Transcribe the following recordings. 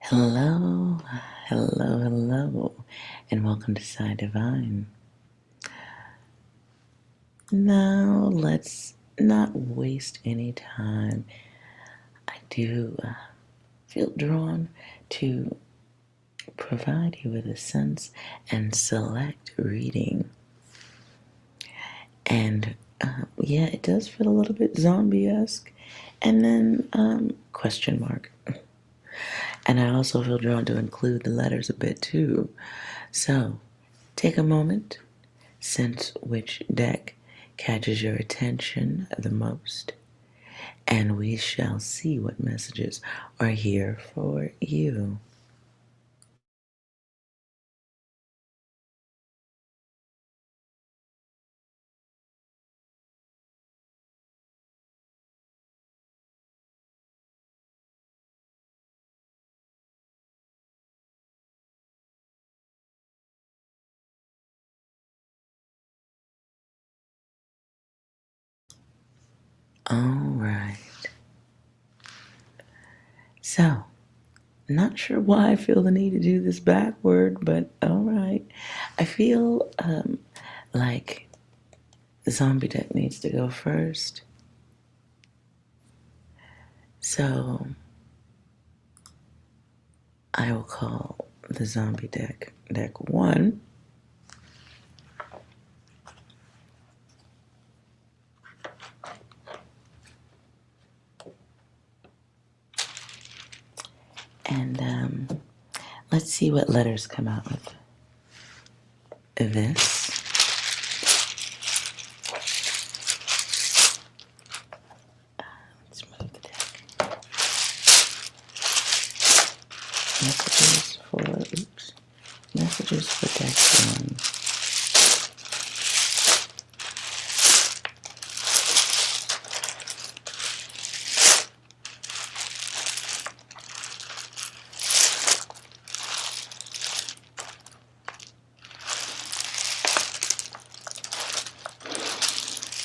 Hello, hello, and welcome to Sci Divine. Now, let's not waste any time. I do feel drawn to provide you with a sense and select reading. And yeah, it does feel a little bit zombie-esque. And then question mark. And I also feel drawn to include the letters a bit too. So take a moment, sense which deck catches your attention the most, and we shall see what messages are here for you. All right. So, not sure why I feel the need to do this backward, but all right. I feel like the zombie deck needs to go first. So, I will call the zombie deck deck 1. And let's see what letters come out with this. Let's move the deck. Messages for deck 1.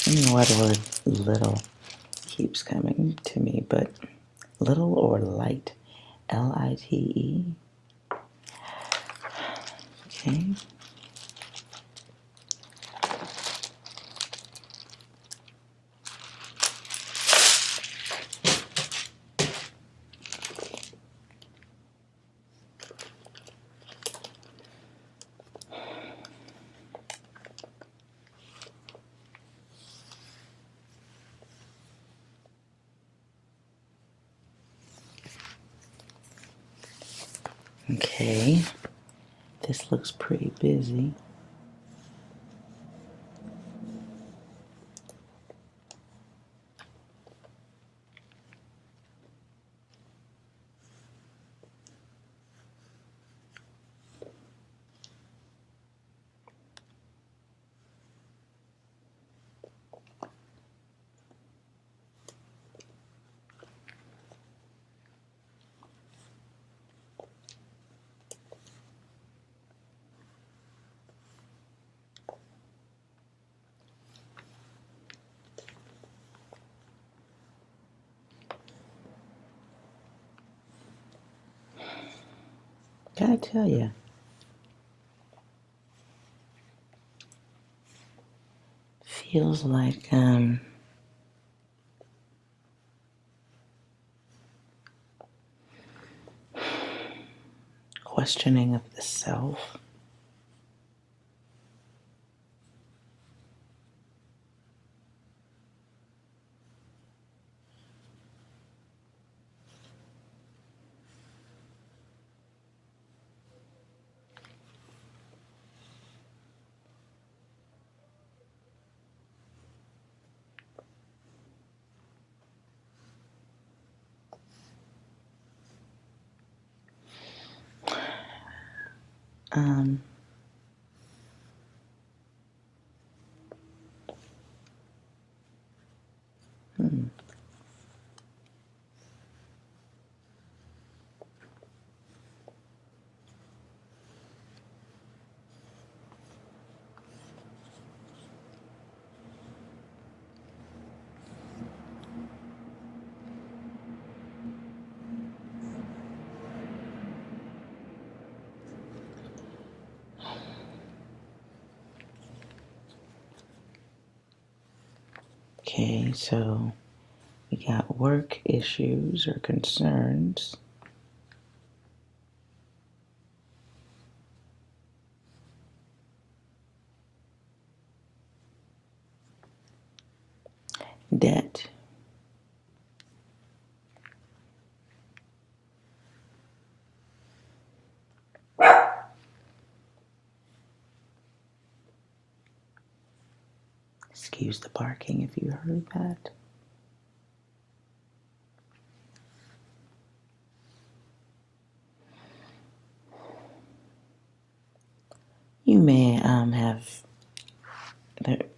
I don't know why the word little keeps coming to me, but little or light, L-I-T-E. Okay. Okay. This looks pretty busy. Gotta tell you, feels like questioning of the self. Um, hmm. Okay, so we got work issues or concerns. Debt. Excuse the barking if you heard that. You may have,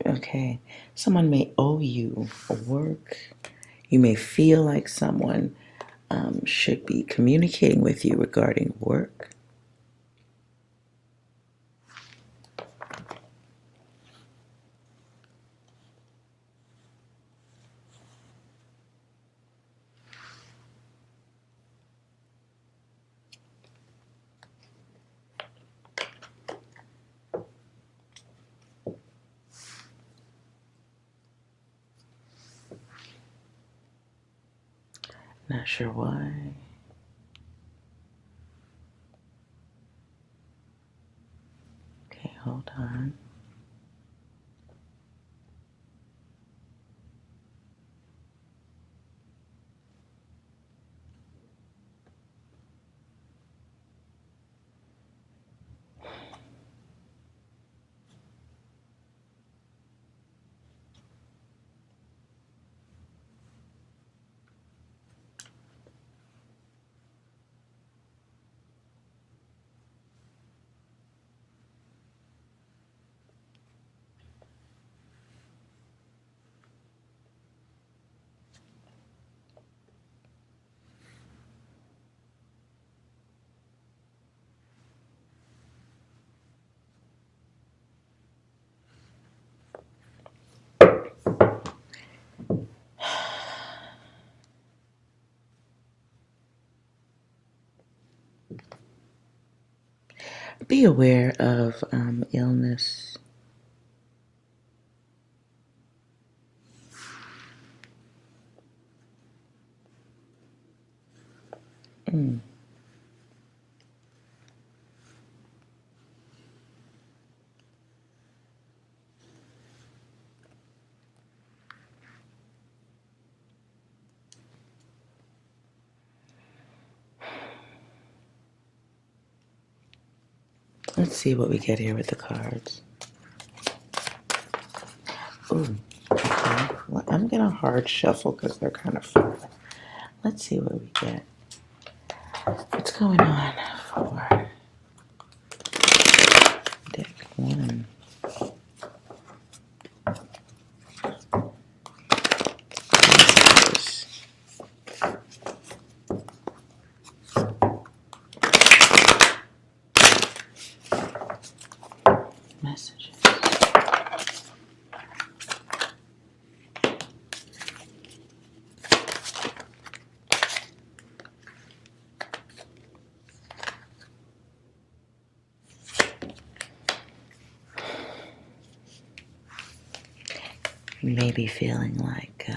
okay, someone may owe you work. You may feel like someone should be communicating with you regarding work. Not sure why. Okay, hold on. Be aware of illness. Mm. Let's see what we get here with the cards. Ooh, okay. Well, I'm gonna hard shuffle because they're kind of fun. Let's see what we get. What's going on for deck one? Messages. You may be feeling like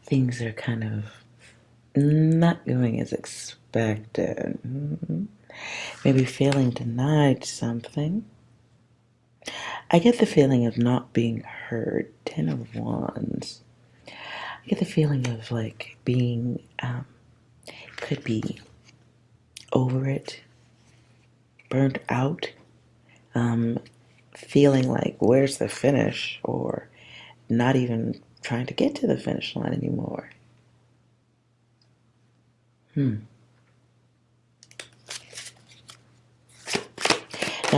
things are kind of not going as expected. Maybe feeling denied something. I get the feeling of not being heard. 10 of Wands. I get the feeling of like being, could be over it, burnt out, feeling like where's the finish, or not even trying to get to the finish line anymore. Now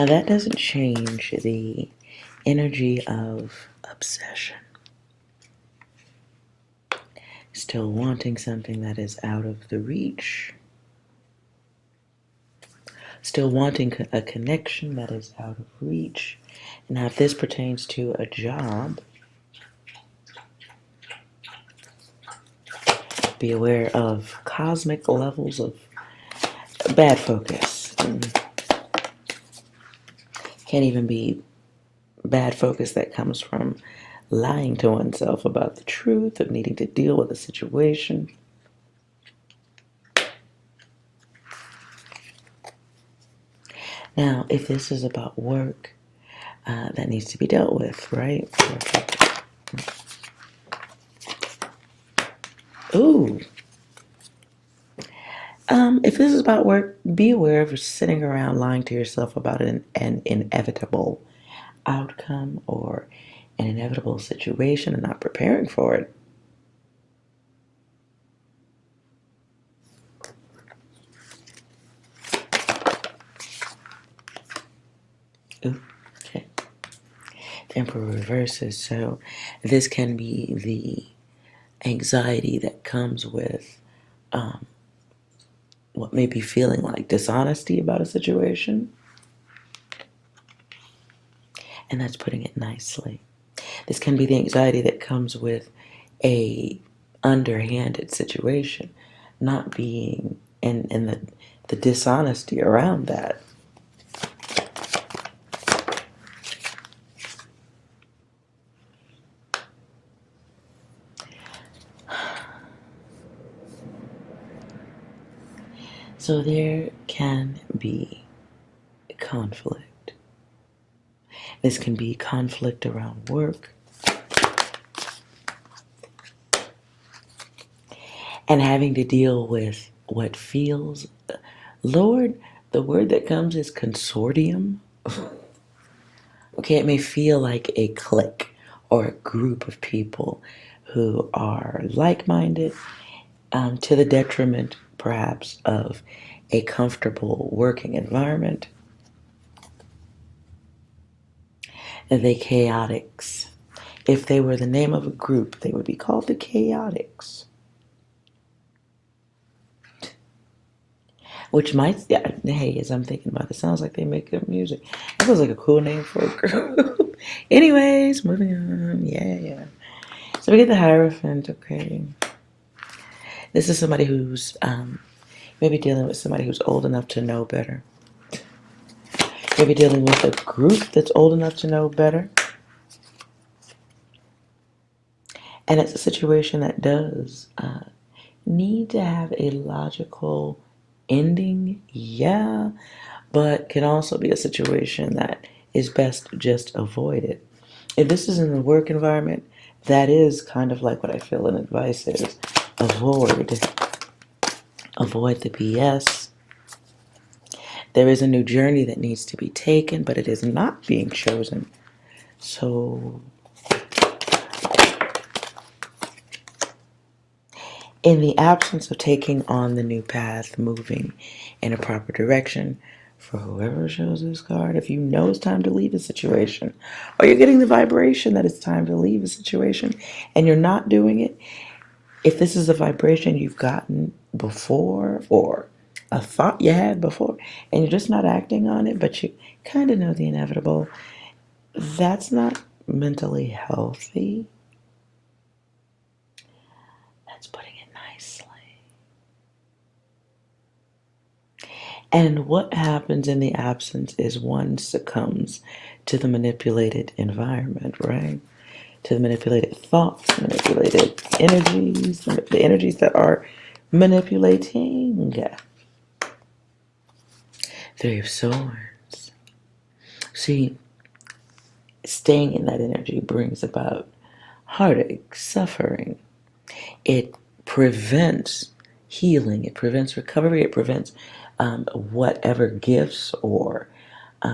that doesn't change the energy of obsession. Still wanting something that is out of the reach. Still wanting a connection that is out of reach. Now if this pertains to a job, be aware of cosmic levels of bad focus. Can't even be bad focus that comes from lying to oneself about the truth of needing to deal with a situation. Now, if this is about work, that needs to be dealt with, right? Ooh. If this is about work, be aware of sitting around lying to yourself about an inevitable outcome or an inevitable situation and not preparing for it. Ooh, okay. The Emperor reverses. So this can be the anxiety that comes with what may be feeling like dishonesty about a situation. And that's putting it nicely. This can be the anxiety that comes with a underhanded situation, not being, and the dishonesty around that. So there can be conflict. This can be conflict around work. And having to deal with what feels, Lord, the word that comes is consortium. Okay, it may feel like a clique or a group of people who are like-minded, to the detriment, perhaps, of a comfortable working environment. The chaotics. If they were the name of a group, they would be called the chaotics. Which might, yeah, hey, as I'm thinking about it, sounds like they make good music. That sounds like a cool name for a group. Anyways, moving on. Yeah. So we get the Hierophant, okay. This is somebody who's maybe dealing with somebody who's old enough to know better. Maybe dealing with a group that's old enough to know better. And it's a situation that does need to have a logical ending, yeah, but can also be a situation that is best just avoided. If this is in the work environment, that is kind of like what I feel an advice is. Avoid the BS. There is a new journey that needs to be taken, but it is not being chosen. So in the absence of taking on the new path, moving in a proper direction, for whoever shows this card, if you know it's time to leave a situation, or you're getting the vibration that it's time to leave a situation, and you're not doing it, if this is a vibration you've gotten before, or a thought you had before, and you're just not acting on it, but you kind of know the inevitable, that's not mentally healthy. That's putting it nicely. And what happens in the absence is one succumbs to the manipulated environment, right? To the manipulated thoughts, manipulated energies, the energies that are manipulating. Three of Swords. See, staying in that energy brings about heartache, suffering. It prevents healing. It prevents recovery. It prevents whatever gifts or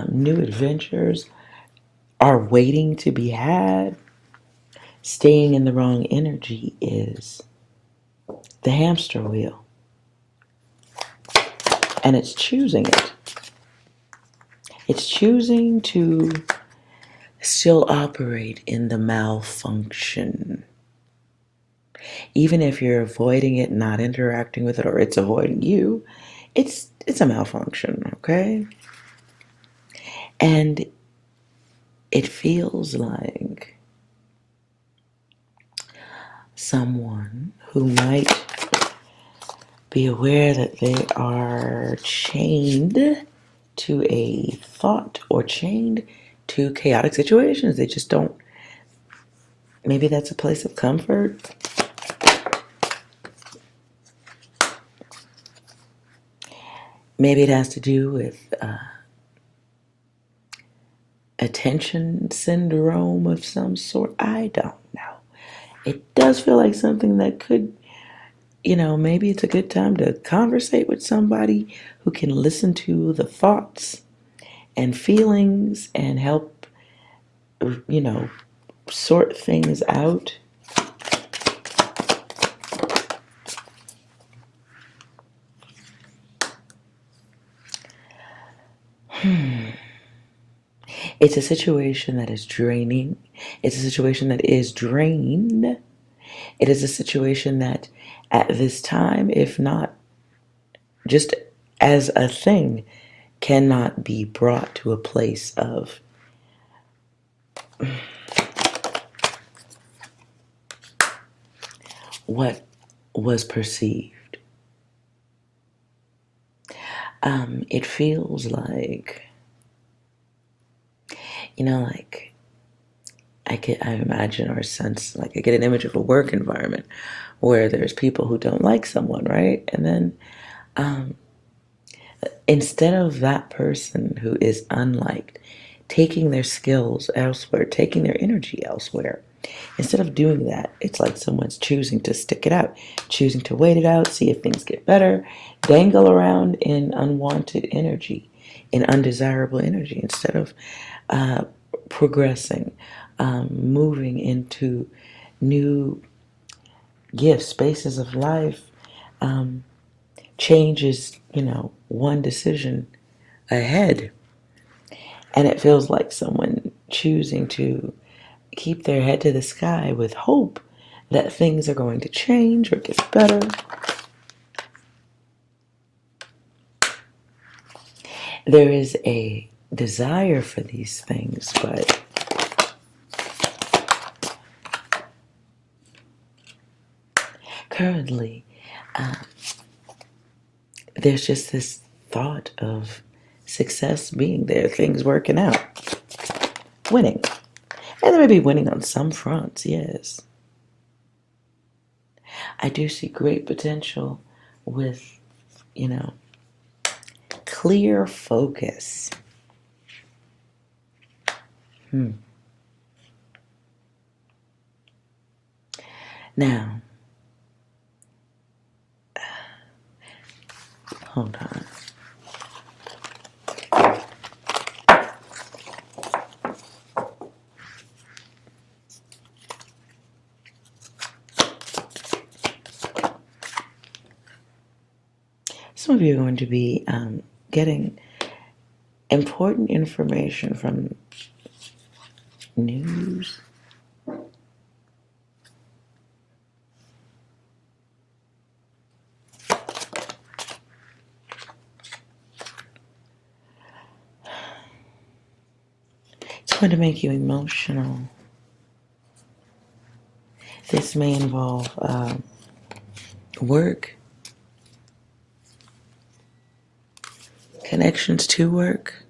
new adventures are waiting to be had. Staying in the wrong energy is the hamster wheel. And it's choosing it. It's choosing to still operate in the malfunction. Even if you're avoiding it, not interacting with it, or it's avoiding you, it's a malfunction, okay? And it feels like someone who might be aware that they are chained to a thought or chained to chaotic situations. They just don't Maybe that's a place of comfort. Maybe it has to do with attention syndrome of some sort. I don't know. It does feel like something that could, maybe it's a good time to conversate with somebody who can listen to the thoughts and feelings and help, you know, sort things out. It's a situation that is draining. It's a situation that is drained. It is a situation that at this time, if not just as a thing, cannot be brought to a place of what was perceived. It feels like, like I imagine or sense, like I get an image of a work environment where there's people who don't like someone, right? And then instead of that person who is unliked taking their skills elsewhere, taking their energy elsewhere, instead of doing that, it's like someone's choosing to stick it out, choosing to wait it out, see if things get better, dangle around in unwanted energy, in undesirable energy, instead of progressing, moving into new gifts, spaces of life. Change is, one decision ahead. And it feels like someone choosing to keep their head to the sky with hope that things are going to change or get better. There is a desire for these things, but currently, there's just this thought of success being there, things working out, winning. And there may be winning on some fronts, yes. I do see great potential with, clear focus. Now, hold on. Some of you are going to be getting important information from news. It's going to make you emotional. This may involve work, connections to work.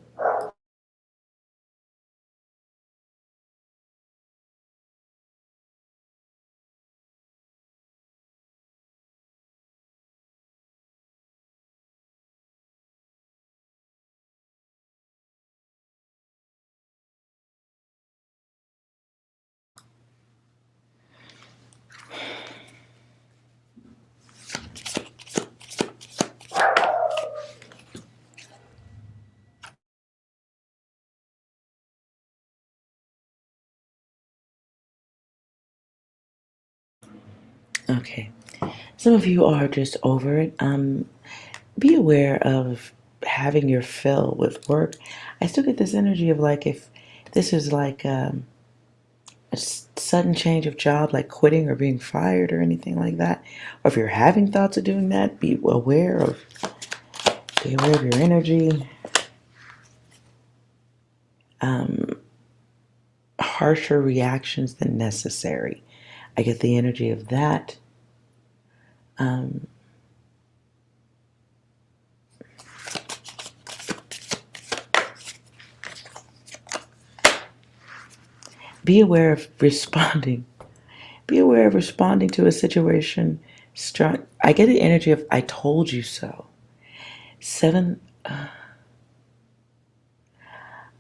Okay. Some of you are just over it. Be aware of having your fill with work. I still get this energy of like if this is like a sudden change of job, like quitting or being fired or anything like that, or if you're having thoughts of doing that, be aware of your energy. Harsher reactions than necessary. I get the energy of that. Be aware of responding aware of responding to a situation strong. I get the energy of I told you so. 7, I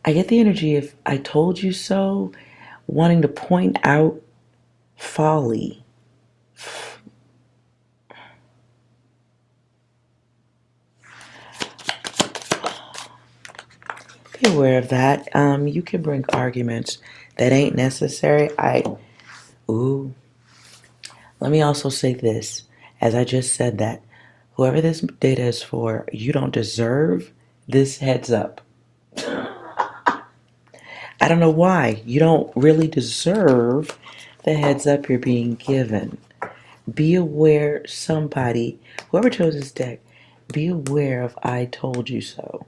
get the energy of I told you so, wanting to point out folly. Be aware of that. You can bring arguments that ain't necessary. Ooh. Let me also say this. As I just said that, whoever this data is for, you don't deserve this heads up. I don't know why. You don't really deserve the heads up you're being given. Be aware, somebody, whoever chose this deck, be aware of I told you so.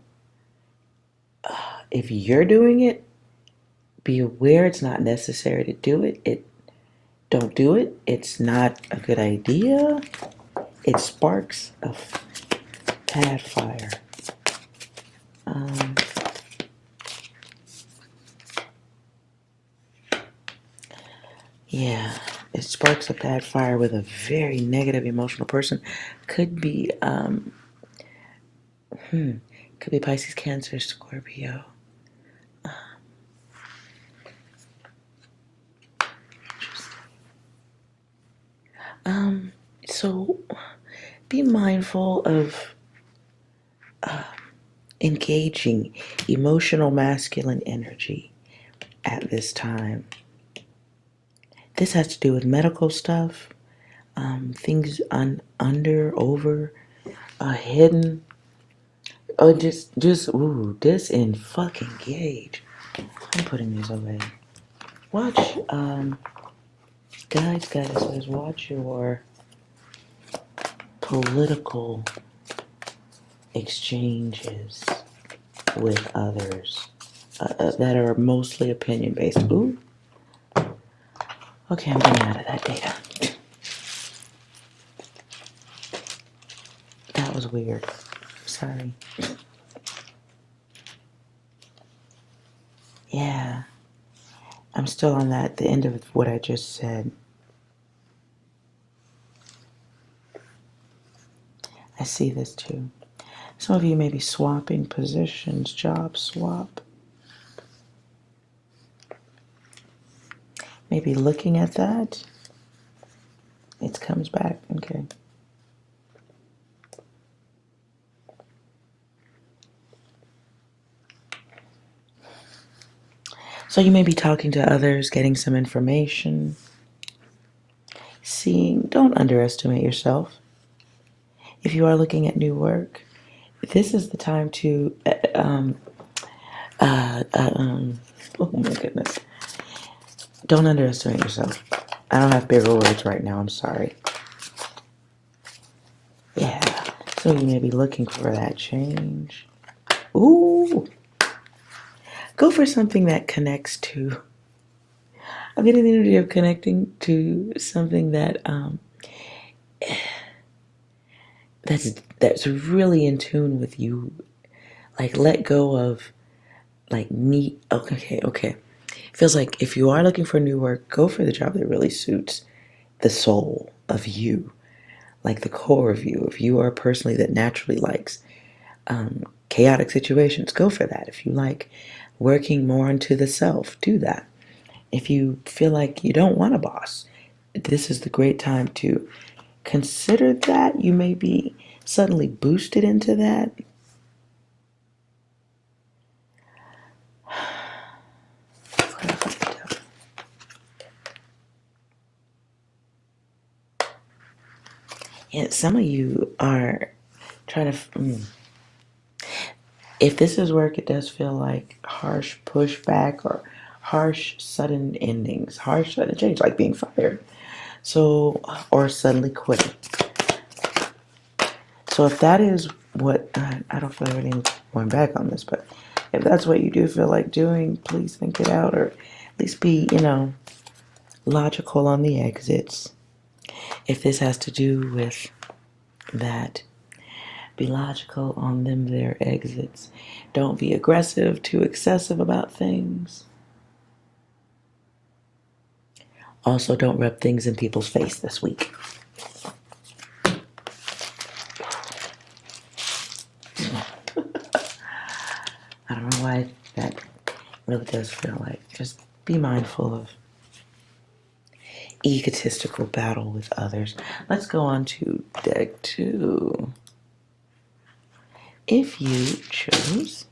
If you're doing it, be aware it's not necessary to do it. Don't do it. It's not a good idea. It sparks a tad fire. Yeah, it sparks a bad fire with a very negative emotional person. Could be, could be Pisces, Cancer, Scorpio. So be mindful of engaging emotional masculine energy at this time. This has to do with medical stuff, things over, hidden, or disengage. I'm putting these away. Watch, guys, says watch your political exchanges with others that are mostly opinion based. Ooh. Okay, I'm getting out of that data. That was weird. Sorry. Yeah. I'm still on the end of what I just said. I see this too. Some of you may be swapping positions, job swap. Maybe looking at that. It comes back. Okay. So you may be talking to others, getting some information, seeing. Don't underestimate yourself. If you are looking at new work, this is the time to, oh my goodness. Don't underestimate yourself. I don't have bigger words right now, I'm sorry. Yeah, so you may be looking for that change. Ooh. Go for something that connects to, I'm getting the energy of connecting to something that, that's really in tune with you. Like, let go of, like, neat, okay. Feels like if you are looking for new work, go for the job that really suits the soul of you, like the core of you. If you are personally that naturally likes chaotic situations, go for that. If you like working more into the self, do that. If you feel like you don't want a boss, this is the great time to consider that. You may be suddenly boosted into that. Yeah, some of you are trying to. If this is work, it does feel like harsh pushback or harsh sudden endings, harsh sudden change, like being fired. So, or suddenly quitting. So if that is what, I don't feel like really going back on this, but if that's what you do feel like doing, please think it out, or at least be, logical on the exits. If this has to do with that, be logical on their exits. Don't be aggressive, too excessive about things. Also, don't rub things in people's face this week. I don't know why that really does feel like. Just be mindful of egotistical battle with others. Let's go on to deck 2. If you chose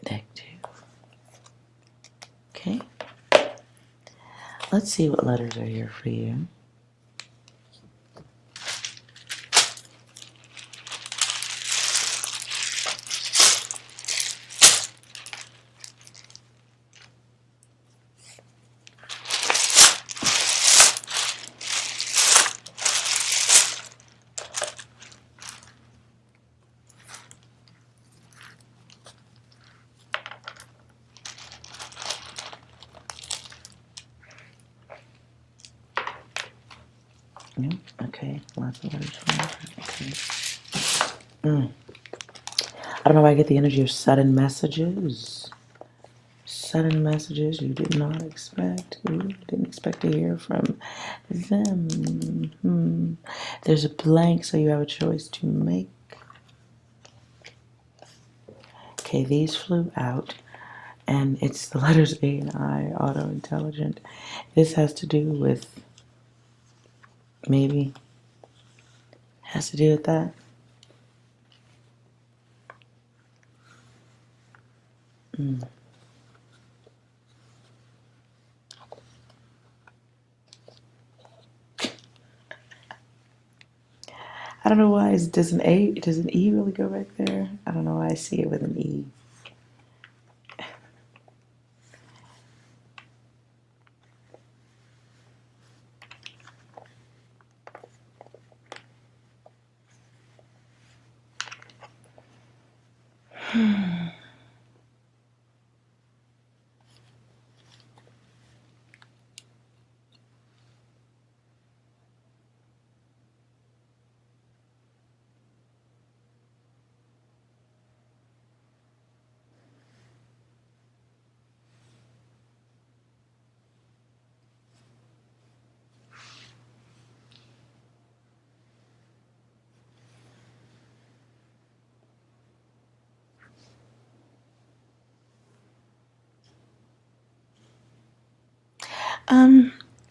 deck 2. Okay. Let's see what letters are here for you. Yep. Okay. Lots of letters. Okay. I don't know why I get the energy of sudden messages. Sudden messages you did not expect. You didn't expect to hear from them. There's a blank, so you have a choice to make. Okay, these flew out, and it's the letters A and I, auto intelligent. This has to do with, maybe, has to do with that. I don't know why. Does an E really go back there? I don't know why I see it with an E.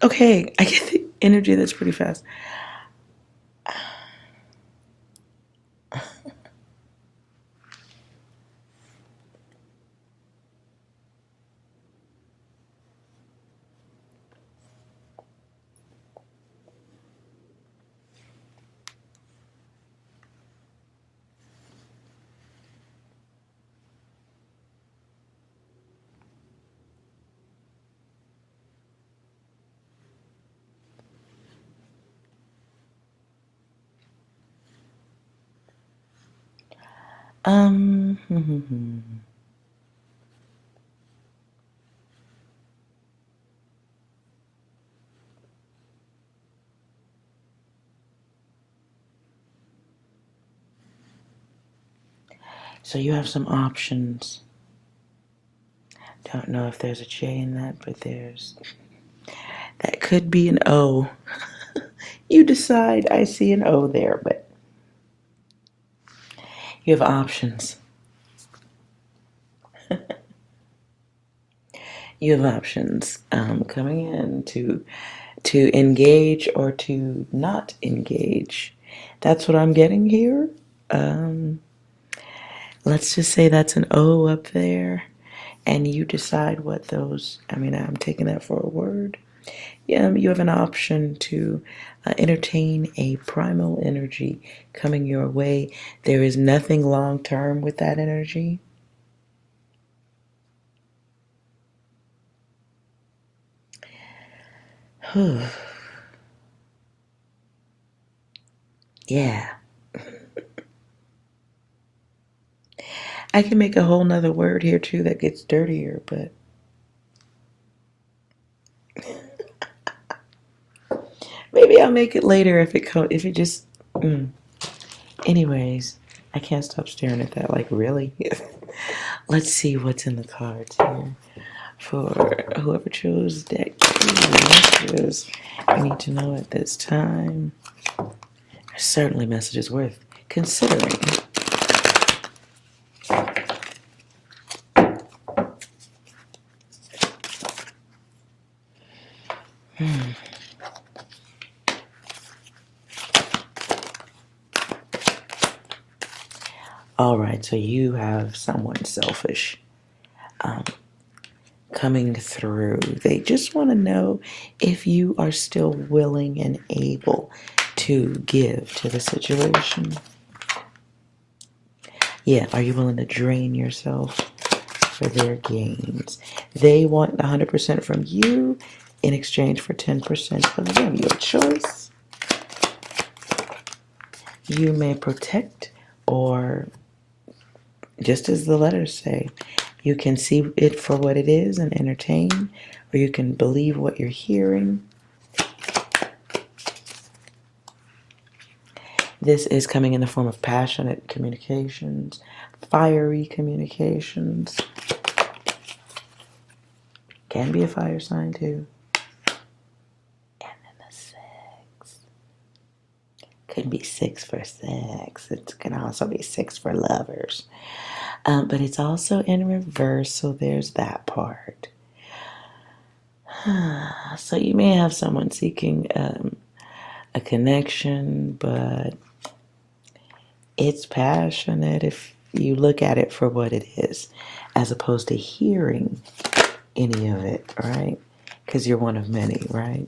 Okay, I get the energy that's pretty fast. So you have some options. Don't know if there's a J in that, but that could be an O. You decide. I see an O there, but you have options. You have options coming in to engage or to not engage. That's what I'm getting here. Let's just say that's an O up there, and you decide what those. I mean, I'm taking that for a word. Yeah, you have an option to entertain a primal energy coming your way. There is nothing long term with that energy. Yeah. I can make a whole nother word here too that gets dirtier, but maybe I'll make it later if it just. Anyways, I can't stop staring at that. Like, really? Let's see what's in the cards here. For whoever chose deck 2 messages you need to know at this time. There's certainly messages worth considering. All right, so you have someone selfish coming through. They just want to know if you are still willing and able to give to the situation. Yeah, are you willing to drain yourself for their gains? They want 100% from you in exchange for 10% of them. Your choice. You may protect, or just as the letters say, you can see it for what it is and entertain, or you can believe what you're hearing. This is coming in the form of passionate communications, fiery communications. Can be a fire sign too. And then the 6. Could be 6 for sex. It can also be 6 for lovers. But it's also in reverse, so there's that part. So you may have someone seeking a connection, but it's passionate if you look at it for what it is, as opposed to hearing any of it, right? Because you're one of many, right?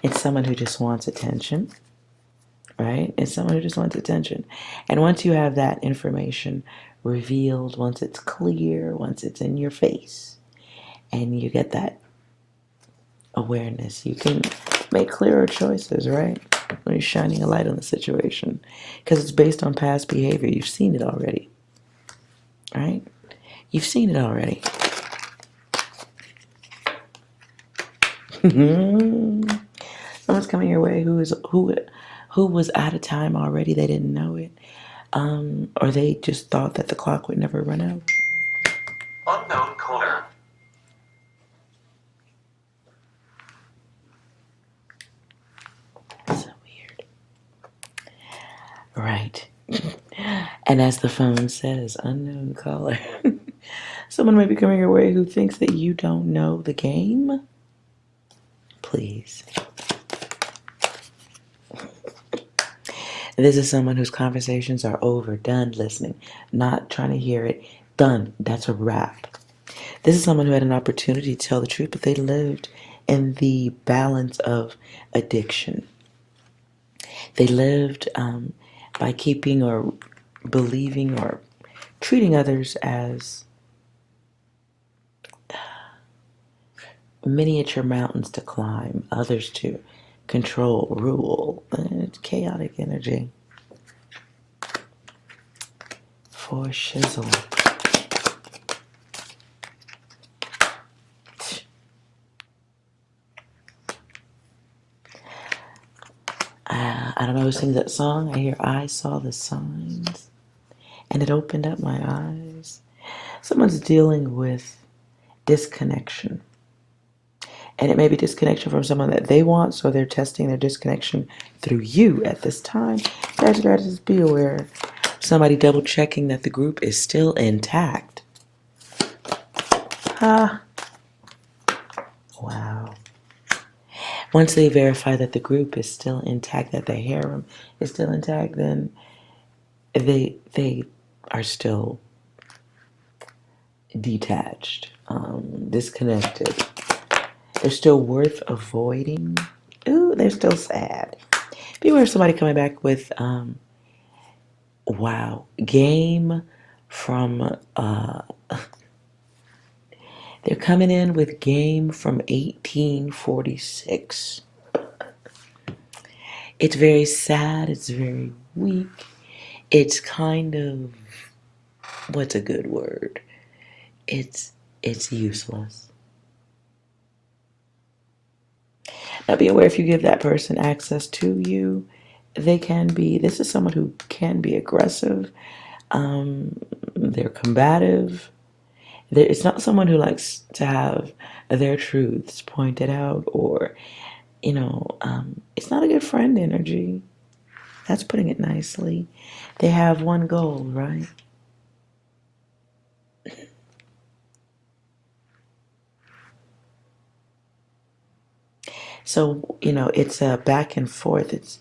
It's someone who just wants attention, right? It's someone who just wants attention. And once you have that information revealed, once it's clear, once it's in your face, and you get that awareness, you can make clearer choices, right? When you're shining a light on the situation. Because it's based on past behavior. You've seen it already, right? You've seen it already. Someone's coming your way who was out of time already. They didn't know it, or they just thought that the clock would never run out. Unknown caller. So weird, right? And as the phone says, unknown caller. Someone might be coming your way who thinks that you don't know the game. Please. This is someone whose conversations are over, done listening, not trying to hear it, done. That's a wrap. This is someone who had an opportunity to tell the truth, but they lived in the balance of addiction. They lived by keeping or believing or treating others as miniature mountains to climb, others to control, rule. It's chaotic energy. For shizzle. I don't know who sings that song. I hear I saw the signs and it opened up my eyes. Someone's dealing with disconnection. And it may be disconnection from someone that they want, so they're testing their disconnection through you at this time. Guys, just be aware. Somebody double checking that the group is still intact. Wow. Once they verify that the group is still intact, that the harem is still intact, then they are still detached, disconnected. They're still worth avoiding. Ooh, they're still sad. Beware of somebody coming back with, wow, game from, they're coming in with game from 1846. It's very sad. It's very weak. It's kind of, what's a good word? It's useless. Now be aware, if you give that person access to you, this is someone who can be aggressive. They're combative. It's not someone who likes to have their truths pointed out, or, it's not a good friend energy. That's putting it nicely. They have one goal, right? So, it's a back and forth.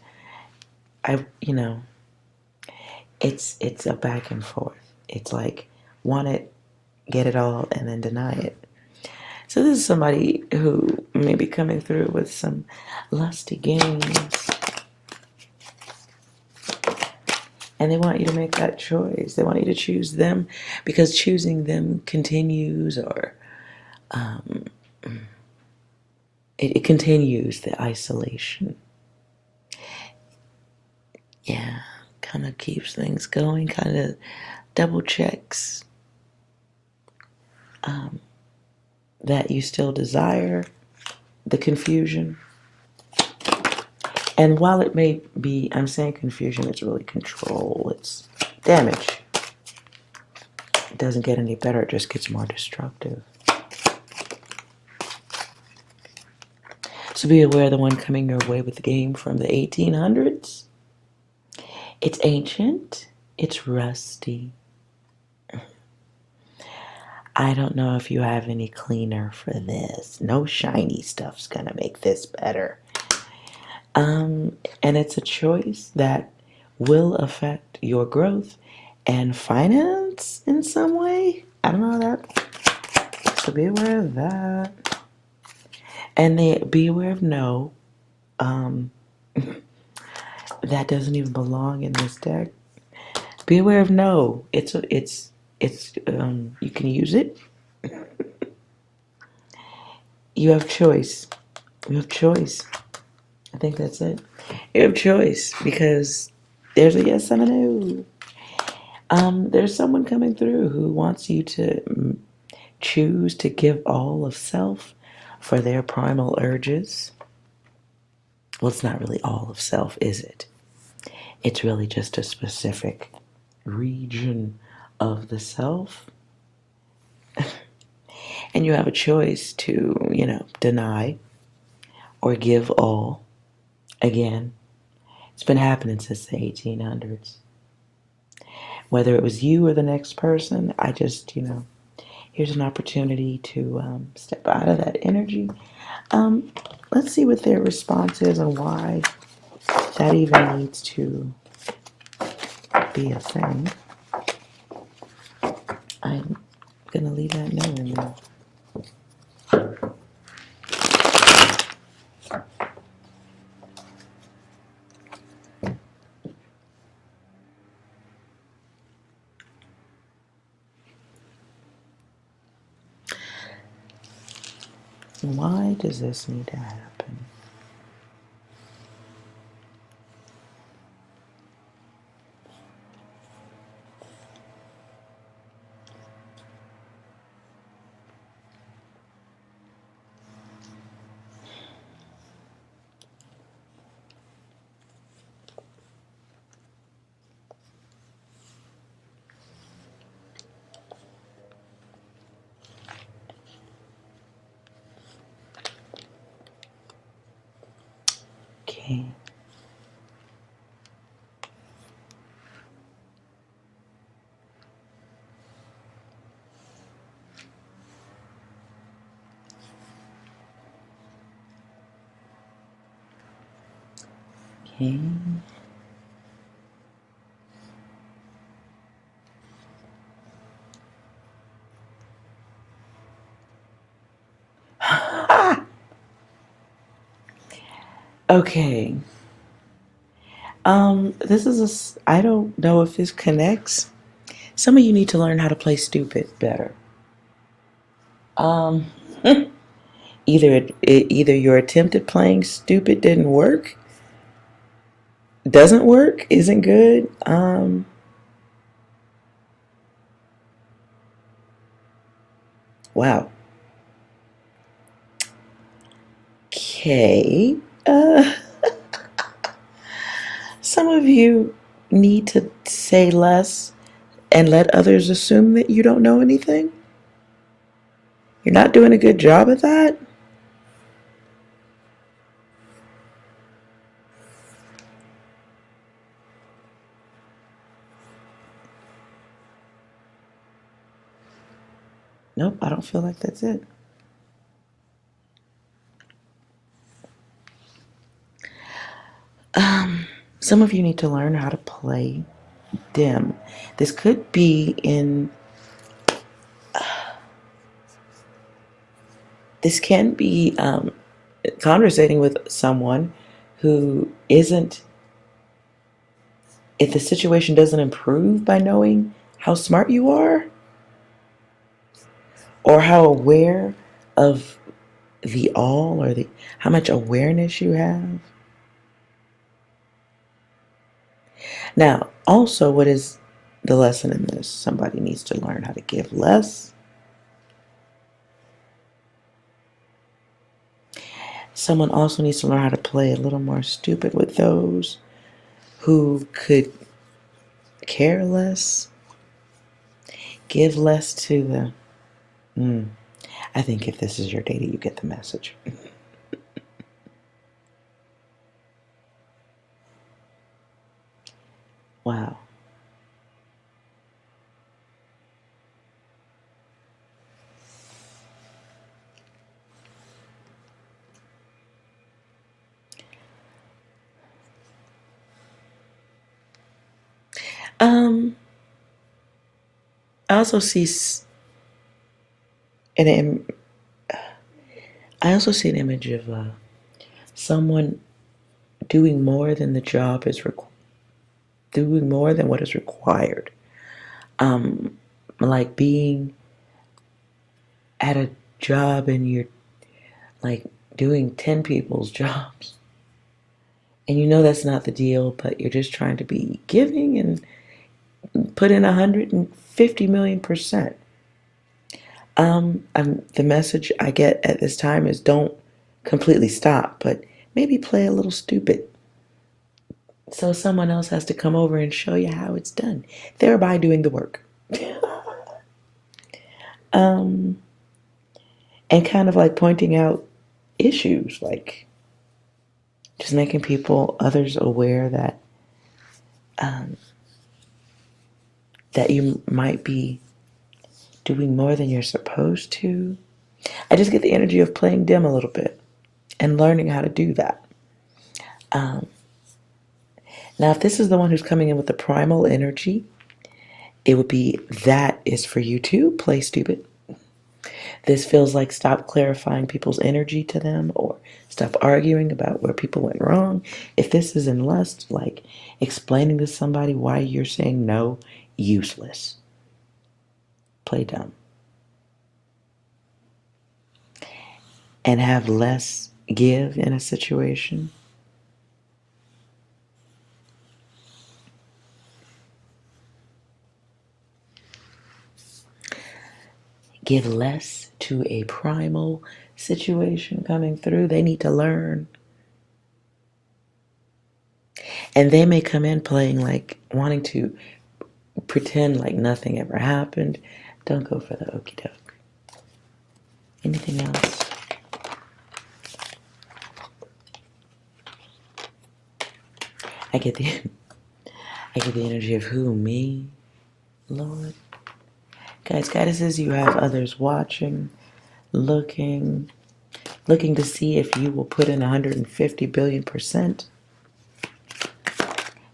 I, you know, it's a back and forth. It's like want it, get it all, and then deny it. So this is somebody who may be coming through with some lusty games, and they want you to make that choice. They want you to choose them because choosing them continues, or it continues the isolation. Yeah, kind of keeps things going, kind of double checks that you still desire the confusion. And while it may be, I'm saying confusion, it's really control, it's damage. It doesn't get any better, it just gets more destructive. So be aware of the one coming your way with the game from the 1800s. It's ancient, it's rusty. I don't know if you have any cleaner for this. No shiny stuff's gonna make this better. And it's a choice that will affect your growth and finance in some way. I don't know that. So be aware of that. And be aware of no. That doesn't even belong in this deck. Be aware of no. It's you can use it. You have choice. You have choice. I think that's it. You have choice because there's a yes and a no. There's someone coming through who wants you to choose to give all of self for their primal urges. Well, it's not really all of self, is it? It's really just a specific region of the self. And you have a choice to, deny or give all. Again, it's been happening since the 1800s. Whether it was you or the next person, I just, here's an opportunity to step out of that energy. Let's see what their response is and why that even needs to be a thing. I'm going to leave that note in there. Why does this need to happen? Okay. Okay. Okay. This is I don't know if this connects. Some of you need to learn how to play stupid better. Um, either your attempt at playing stupid didn't work, doesn't work, isn't good. Wow. Okay. Some of you need to say less and let others assume that you don't know anything. You're not doing a good job at that? Nope, I don't feel like that's it. Some of you need to learn how to play dim. This could be in, this can be conversating with someone who isn't, if the situation doesn't improve by knowing how smart you are or how aware of the all or the how much awareness you have. Now, also, what is the lesson in this? Somebody needs to learn how to give less. Someone also needs to learn how to play a little more stupid with those who could care less, give less to the. I think if this is your data, you get the message. Wow. I also see an I also see an image of someone doing more than the job is doing more than what is required. Like being at a job and you're like doing 10 people's jobs. And you know that's not the deal, but you're just trying to be giving and put in 150 million%. The message I get at this time is don't completely stop, but maybe play a little stupid. So someone else has to come over and show you how it's done, thereby doing the work. And kind of like pointing out issues, like just making others aware that that you might be doing more than you're supposed to. I just get the energy of playing dim a little bit and learning how to do that. Now, if this is the one who's coming in with the primal energy, it would be that is for you too. Play stupid. This feels like stop clarifying people's energy to them or stop arguing about where people went wrong. If this is in lust, like explaining to somebody why you're saying no, useless. Play dumb. And have less give in a situation. Give less to a primal situation coming through. They need to learn. And they may come in playing like wanting to pretend like nothing ever happened. Don't go for the okie doke. Anything else? I get the energy of who? Me? Lord. Guys, goddesses, you have others watching, looking to see if you will put in 150 billion%.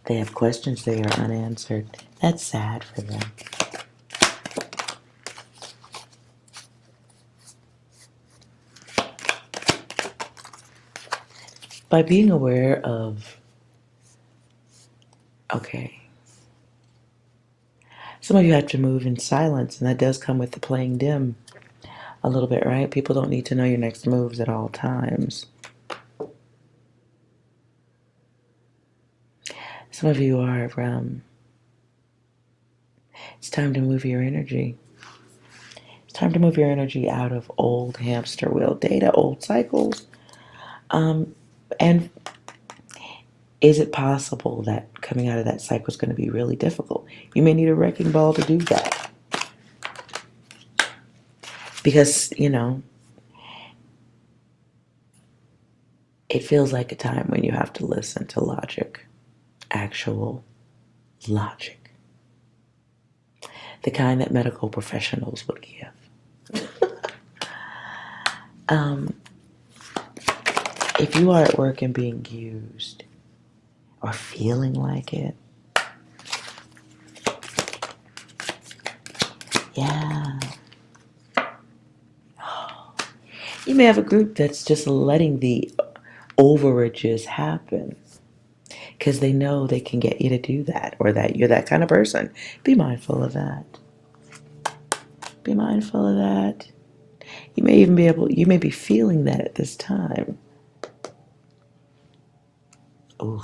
They have questions they are unanswered. That's sad for them. By being aware of, okay, some of you have to move in silence, and that does come with the playing dim a little bit, right? People don't need to know your next moves at all times. Some of you are, it's time to move your energy. It's time to move your energy out of old hamster wheel data, old cycles. And is it possible that coming out of that cycle is going to be really difficult? You may need a wrecking ball to do that. Because, it feels like a time when you have to listen to logic, actual logic, the kind that medical professionals would give. um, if you are at work and being used or feeling like it, yeah, you may have a group that's just letting the overages happen because they know they can get you to do that or that you're that kind of person. Be mindful of that. Be mindful of that. You may be feeling that at this time. Ooh,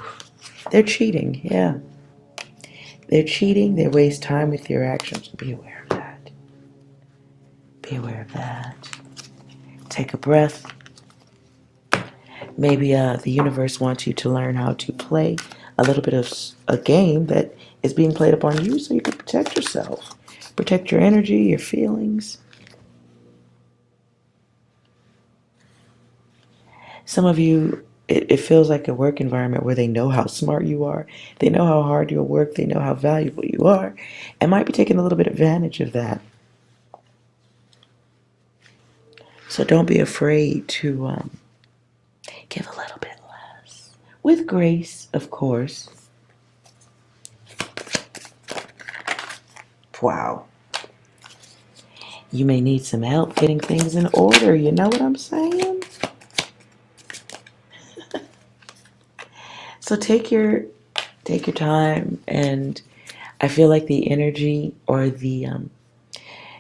they're cheating, yeah. They're cheating, they waste time with your actions. Be aware of that. Be aware of that. Take a breath. Maybe the universe wants you to learn how to play a little bit of a game that is being played upon you so you can protect yourself. Protect your energy, your feelings. Some of you, it feels like a work environment where they know how smart you are. They know how hard you'll work. They know how valuable you are. And might be taking a little bit of advantage of that. So don't be afraid to give a little bit less. With grace, of course. Wow. You may need some help getting things in order. You know what I'm saying? So take your time, and I feel like the energy or the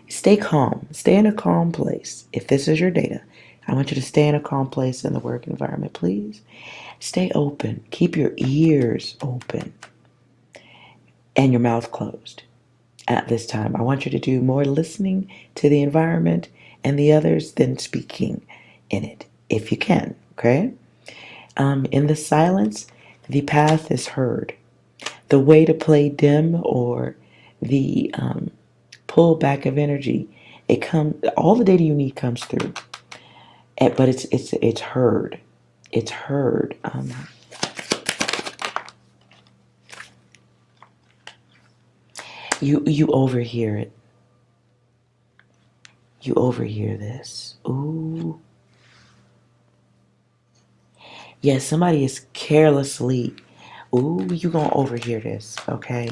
stay calm. Stay in a calm place. If this is your data, I want you to stay in a calm place in the work environment, please. Stay open. Keep your ears open and your mouth closed at this time. I want you to do more listening to the environment and the others than speaking in it, if you can, okay? In the silence, the path is heard. The way to play dim or the pull back of energy, all the data you need comes through, but it's heard. It's heard. You overhear it. You overhear this. Ooh. Yes, somebody is carelessly. Ooh, you gonna overhear this, okay?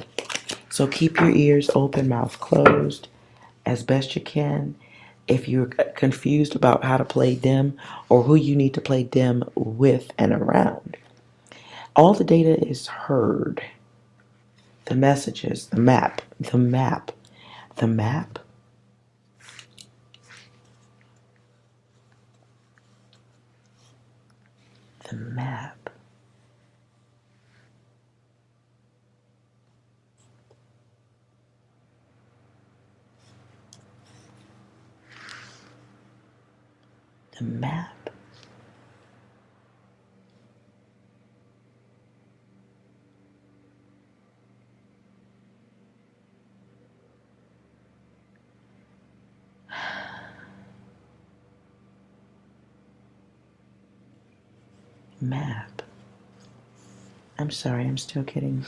So keep your ears open, mouth closed, as best you can. If you're confused about how to play dim or who you need to play dim with and around, all the data is heard. The messages, the map, the map, the map. The map. The map. Map. I'm sorry, I'm still getting.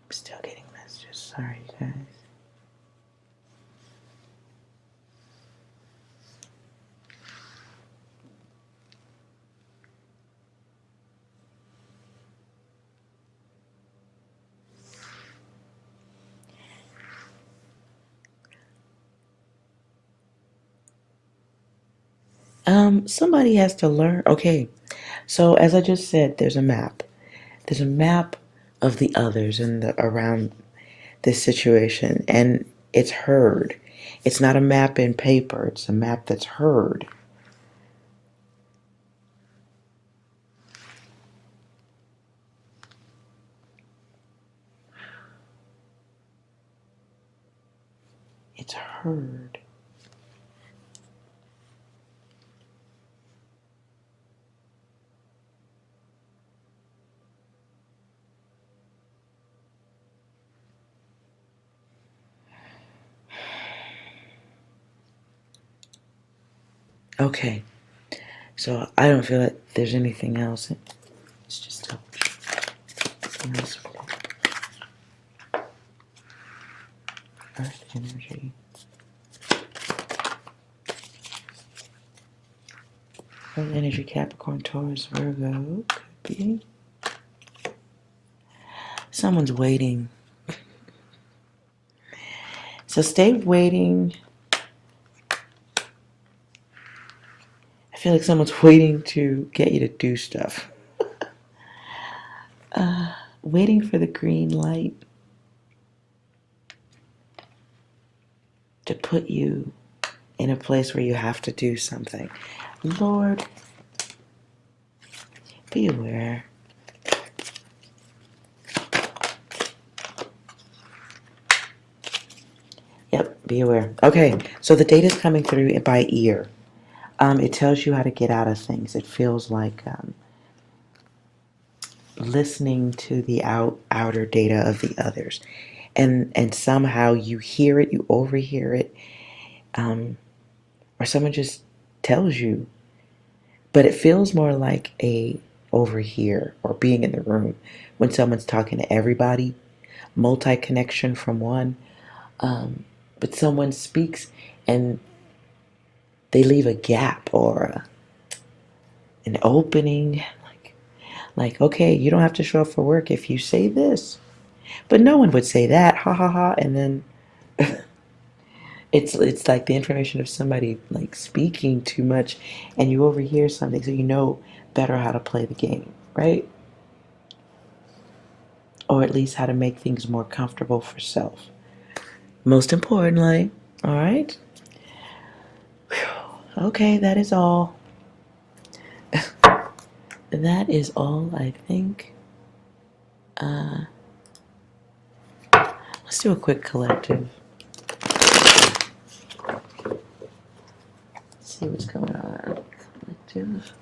I'm still getting messages. Sorry, guys. Somebody has to learn. Okay, so as I just said, there's a map. There's a map of the others and around this situation, and it's heard. It's not a map in paper. It's a map that's heard. heard. Okay, so I don't feel like there's anything else. It's just Earth energy. Earth energy, Capricorn, Taurus, Virgo. Could be. Someone's waiting. So stay waiting. I feel like someone's waiting to get you to do stuff. Waiting for the green light to put you in a place where you have to do something. Lord, be aware. Yep, be aware. Okay, so the data's coming through by ear. It tells you how to get out of things. It feels like listening to the outer data of the others. And somehow you hear it, you overhear it, or someone just tells you. But it feels more like a overhear or being in the room when someone's talking to everybody, multi-connection from one. But someone speaks and they leave a gap or an opening. Like, okay, you don't have to show up for work if you say this. But no one would say that, ha ha ha, and then it's like the information of somebody like speaking too much and you overhear something so you know better how to play the game, right? Or at least how to make things more comfortable for self. Most importantly, all right? Whew. Okay, that is all. That is all, I think. Let's do a quick collective. Let's see what's going on. Collective.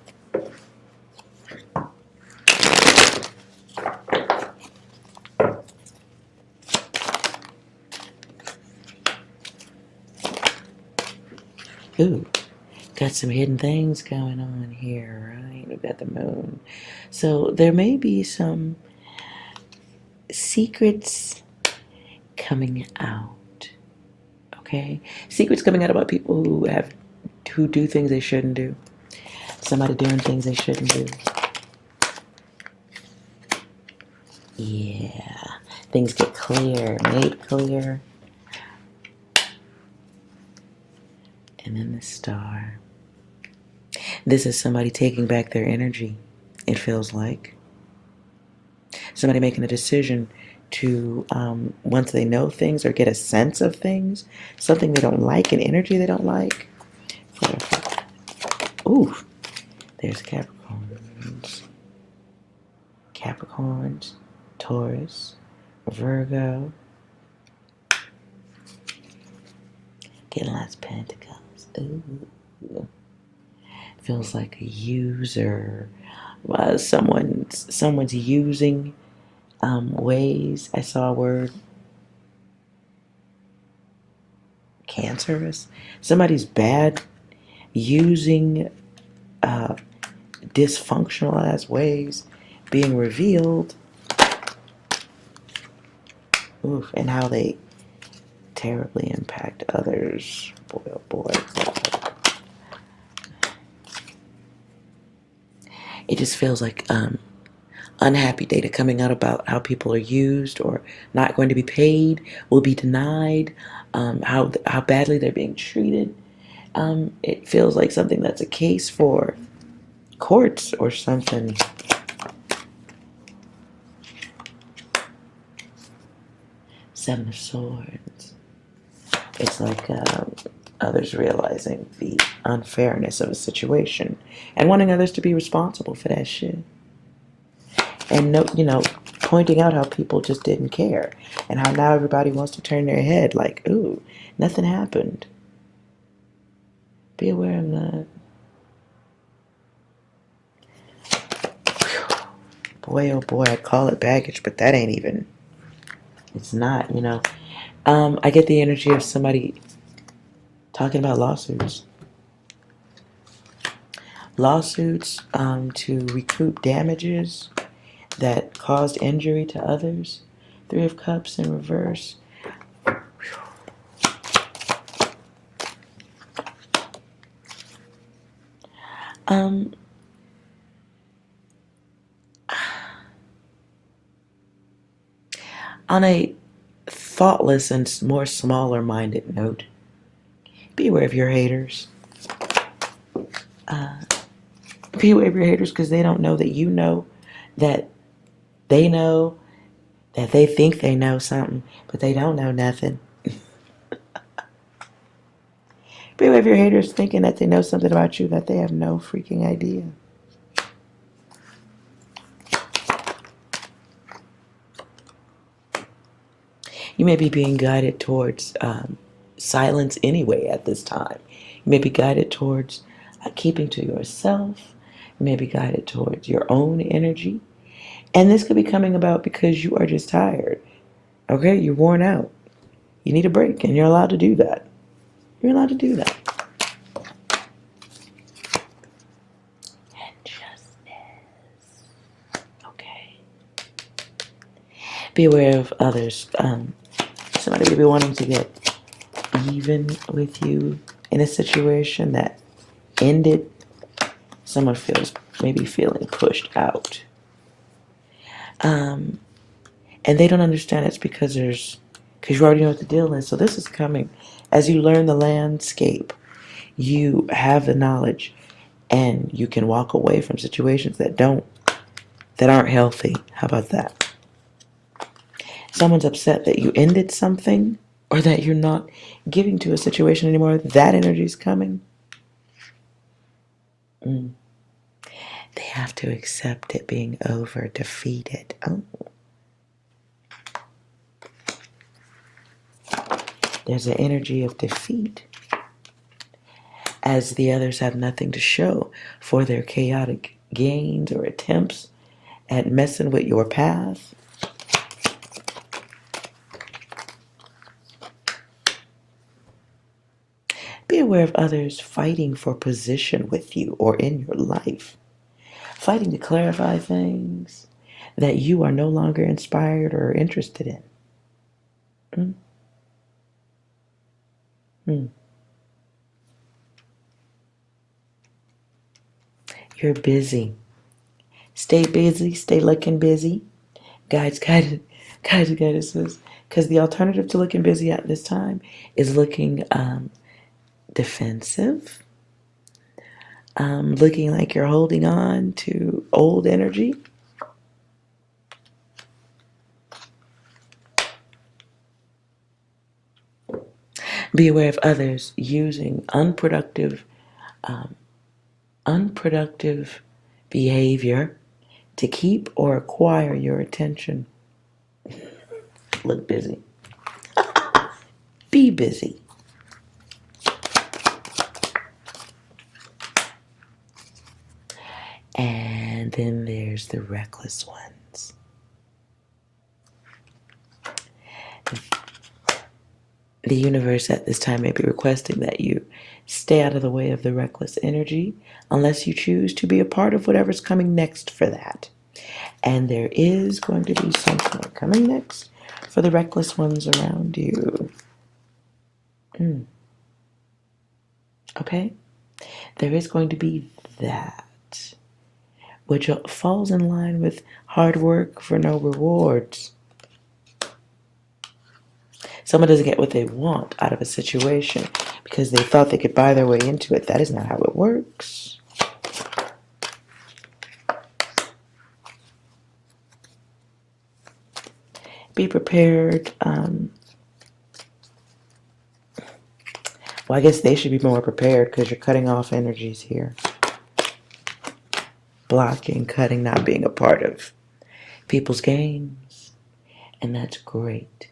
Ooh, got some hidden things going on here, right? We've got the moon. So there may be some secrets coming out. Okay? Secrets coming out about people who do things they shouldn't do. Somebody doing things they shouldn't do. Yeah. Things get clear, made clear. And then the star. This is somebody taking back their energy, it feels like. Somebody making a decision to, once they know things or get a sense of things, something they don't like, an energy they don't like. Ooh, there's Capricorns, Taurus, Virgo. Getting lots of pentacles. Ooh. Feels like a user. Someone's using ways. I saw a word. Cancerous. Somebody's bad using dysfunctional ass ways being revealed. Oof, and how they terribly impact others. Boy, oh boy. It just feels like unhappy data coming out about how people are used or not going to be paid, will be denied, how badly they're being treated. It feels like something that's a case for courts or something. Seven of Swords. It's like others realizing the unfairness of a situation and wanting others to be responsible for that shit. And no, pointing out how people just didn't care and how now everybody wants to turn their head like, ooh, nothing happened. Be aware of that. Boy, oh boy, I call it baggage, but that ain't even, it's not, you know. I get the energy of somebody talking about lawsuits. Lawsuits to recoup damages that caused injury to others. Three of Cups in reverse. On a thoughtless and more smaller minded note, be aware of your haters. Be aware of your haters because they don't know that you know that they know that they think they know something, but they don't know nothing. Be aware of your haters thinking that they know something about you that they have no freaking idea. You may be being guided towards silence anyway at this time. You may be guided towards keeping to yourself. You may be guided towards your own energy. And this could be coming about because you are just tired. Okay? You're worn out. You need a break, and you're allowed to do that. You're allowed to do that. And justice. Okay. Be aware of others. Somebody may be wanting to get even with you in a situation that ended. Someone feels maybe feeling pushed out. And they don't understand it's because you already know what the deal is. So this is coming. As you learn the landscape, you have the knowledge and you can walk away from situations that aren't healthy. How about that? Someone's upset that you ended something or that you're not giving to a situation anymore. That energy's coming. They have to accept it being over, defeated. Oh. There's an energy of defeat as the others have nothing to show for their chaotic gains or attempts at messing with your path. Be aware of others fighting for position with you or in your life. Fighting to clarify things that you are no longer inspired or interested in. You're busy. Stay busy. Stay looking busy. Guides, guidances. Because the alternative to looking busy at this time is looking defensive. Looking like you're holding on to old energy. Be aware of others using unproductive behavior to keep or acquire your attention. Look busy. Be busy. And then there's the reckless ones. The universe at this time may be requesting that you stay out of the way of the reckless energy unless you choose to be a part of whatever's coming next for that. And there is going to be something coming next for the reckless ones around you. Okay? There is going to be that, which falls in line with hard work for no rewards. Someone doesn't get what they want out of a situation because they thought they could buy their way into it. That is not how it works. Be prepared. Well, I guess they should be more prepared because you're cutting off energies here. Blocking, cutting, not being a part of. people's games, and that's great.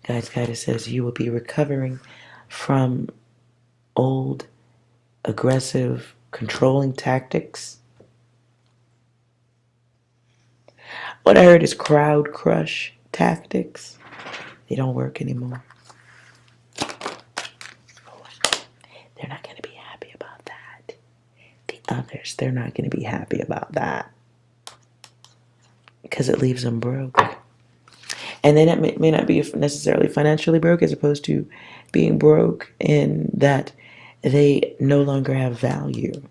Guidance says you will be recovering from old, aggressive, controlling tactics. What I heard is crowd crush tactics. They don't work anymore. They're not going to be happy about that. The others, they're not going to be happy about that because it leaves them broke. And then it may not be necessarily financially broke as opposed to being broke in that they no longer have value.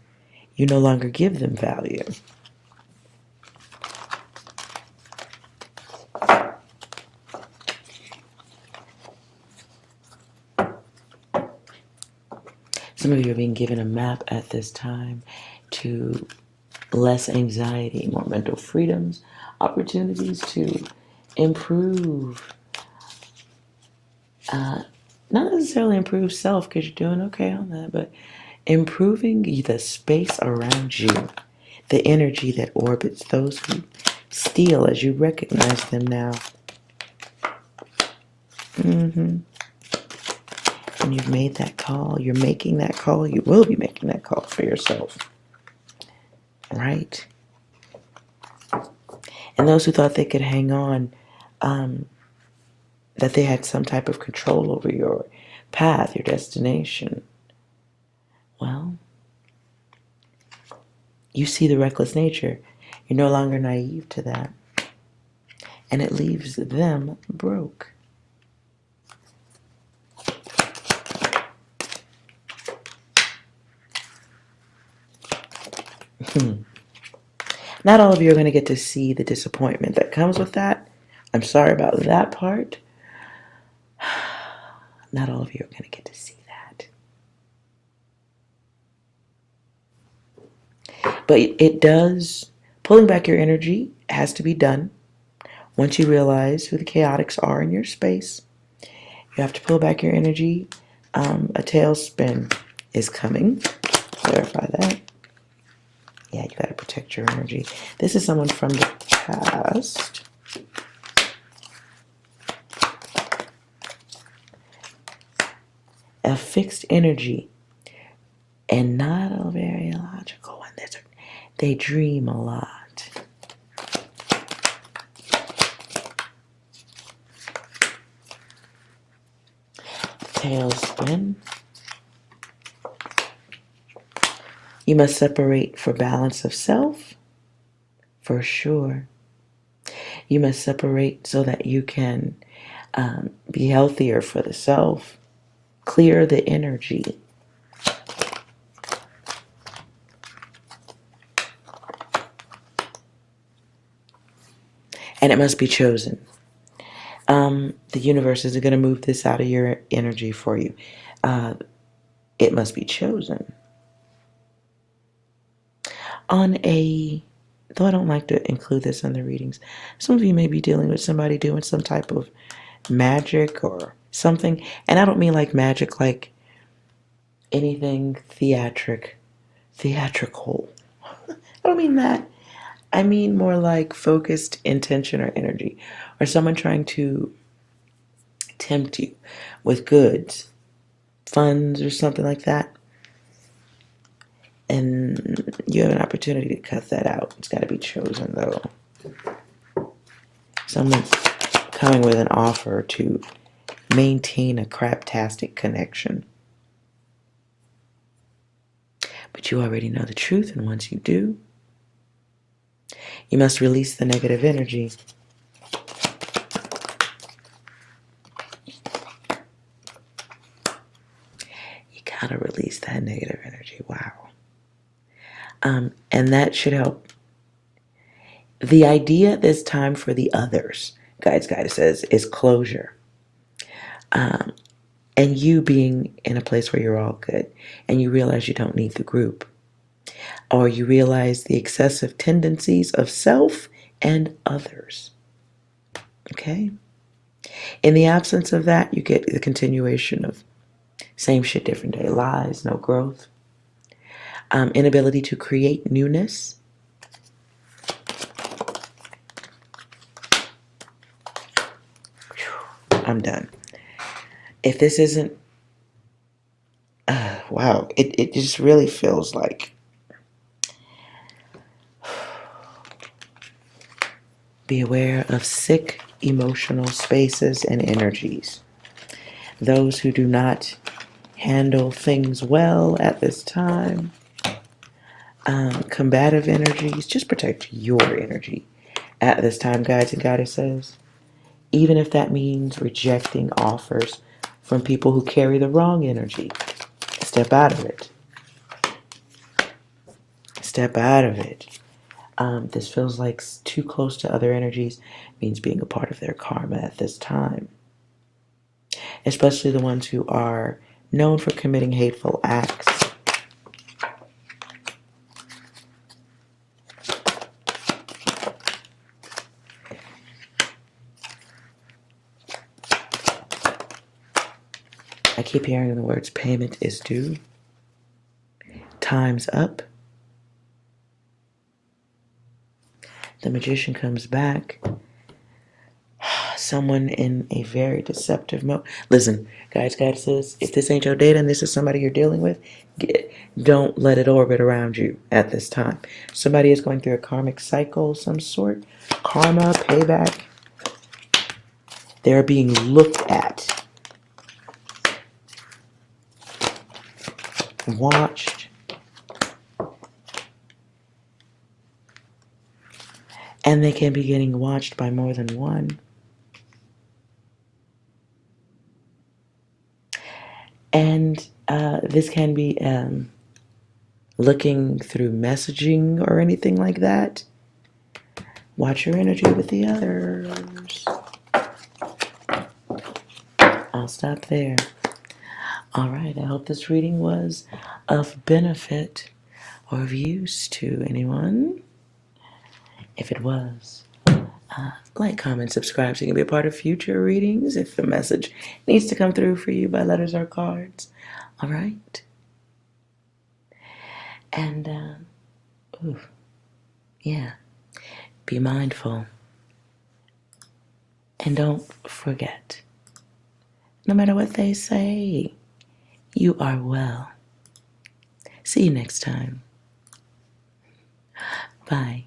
You no longer give them value. Some of you are being given a map at this time to less anxiety, more mental freedoms, opportunities to improve. Not necessarily improve self because you're doing okay on that, but improving the space around you, the energy that orbits those who steal as you recognize them now. And you've made that call. You're making that call. You will be making that call for yourself. Right? And those who thought they could hang on, that they had some type of control over your path, your destination. Well, you see the reckless nature. You're no longer naive to that. And it leaves them broke. Not all of you are going to get to see the disappointment that comes with that. I'm sorry about that part. Not all of you are going to get to see that. But it does, pulling back your energy has to be done. Once you realize who the chaotics are in your space, you have to pull back your energy. A tailspin is coming. Clarify that. Yeah, you got to protect your energy. This is someone from the past. A fixed energy and not a very logical one. They dream a lot. Tailspin. You must separate for balance of self, for sure. You must separate so that you can be healthier for the self, clear the energy. And it must be chosen. The universe is going to move this out of your energy for you. It must be chosen. Though I don't like to include this in the readings, some of you may be dealing with somebody doing some type of magic or something. And I don't mean like magic like anything theatrical. I don't mean that. I mean more like focused intention or energy, or someone trying to tempt you with goods, funds, or something like that. And you have an opportunity to cut that out. It's got to be chosen, though. Someone's coming with an offer to maintain a craptastic connection. But you already know the truth, and once you do, you must release the negative energy. You gotta release that negative energy. Wow. And that should help. The idea this time for the others, Guide says, is closure. And you being in a place where you're all good and you realize you don't need the group. Or you realize the excessive tendencies of self and others. Okay? In the absence of that, you get the continuation of same shit, different day. Lies, no growth. Inability to create newness. I'm done. If this isn't, wow, it just really feels like be aware of sick emotional spaces and energies. Those who do not handle things well at this time, combative energies, just protect your energy at this time, guides and goddesses. Even if that means rejecting offers from people who carry the wrong energy, step out of it. Step out of it. This feels like too close to other energies, means being a part of their karma at this time. Especially the ones who are known for committing hateful acts. I keep hearing the words payment is due, time's up. The magician comes back. Someone in a very deceptive mode. Listen, guys, goddesses, if this ain't your data and this is somebody you're dealing with, don't let it orbit around you at this time. Somebody is going through a karmic cycle of some sort. Karma, payback. They're being looked at, watched, and they can be getting watched by more than one. And this can be looking through messaging or anything like that. Watch your energy with the others. I'll stop there. All right, I hope this reading was of benefit or of use to anyone. If it was, like, comment, subscribe so you can be a part of future readings if the message needs to come through for you by letters or cards. All right? And, yeah, be mindful. And don't forget, no matter what they say, you are well. See you next time. Bye.